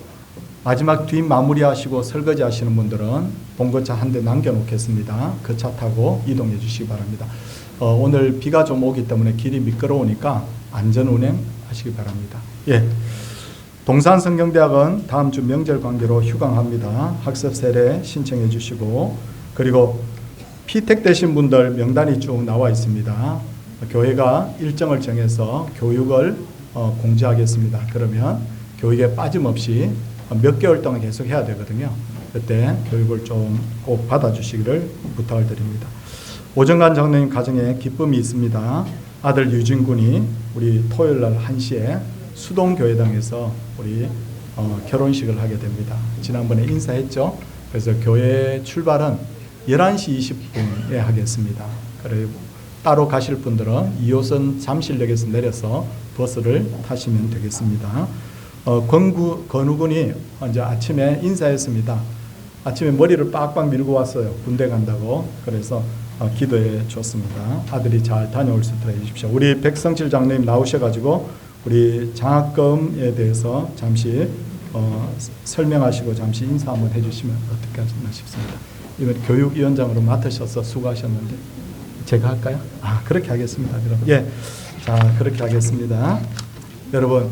마지막 뒷 마무리하시고 설거지 하시는 분들은 봉고차 한 대 남겨놓겠습니다. 그 차 타고 이동해 주시기 바랍니다. 오늘 비가 좀 오기 때문에 길이 미끄러우니까 안전운행 하시기 바랍니다. 예. 동산성경대학은 다음 주 명절 관계로 휴강합니다. 학습 세례 신청해 주시고 그리고 피택되신 분들 명단이 쭉 나와 있습니다. 교회가 일정을 정해서 교육을 공지하겠습니다. 그러면 교육에 빠짐없이 몇 개월 동안 계속 해야 되거든요. 그때 교육을 좀 꼭 받아주시기를 부탁을 드립니다. 오정관 장로님 가정에 기쁨이 있습니다. 아들 유진 군이 우리 토요일 날 1시에 수동교회당에서 우리 결혼식을 하게 됩니다. 지난번에 인사했죠. 그래서 교회 출발은 11시 20분에 하겠습니다. 그리고 따로 가실 분들은 2호선 잠실역에서 내려서 버스를 타시면 되겠습니다. 건우 군이 이제 아침에 인사했습니다. 아침에 머리를 빡빡 밀고 왔어요. 군대 간다고. 그래서 기도해 줬습니다. 아들이 잘 다녀올 수 있도록 해주십시오. 우리 백성칠 장로님 나오셔가지고 우리 장학금에 대해서 잠시 설명하시고 잠시 인사 한번 해주시면 어떻게 하시나 싶습니다. 이번 교육위원장으로 맡으셔서 수고하셨는데 제가 할까요? 그렇게 하겠습니다. 그럼 자 그렇게 하겠습니다. 여러분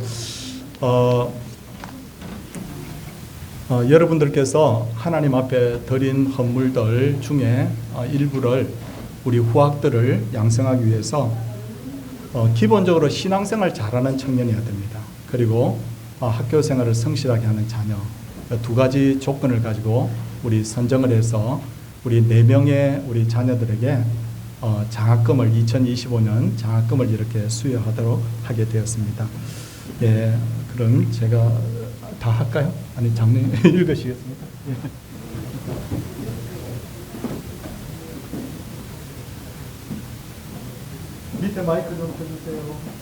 여러분들께서 하나님 앞에 드린 헌물들 중에 일부를 우리 후학들을 양성하기 위해서 기본적으로 신앙생활 잘하는 청년이어야 됩니다. 그리고 학교 생활을 성실하게 하는 자녀, 두 가지 조건을 가지고 우리 선정을 해서 우리 4명의 우리 자녀들에게 장학금을 2025년 장학금을 이렇게 수여하도록 하게 되었습니다. 예, 그럼 제가 다 할까요? 아니 장로님 읽으시겠습니까? 밑에 마이크 좀 켜주세요.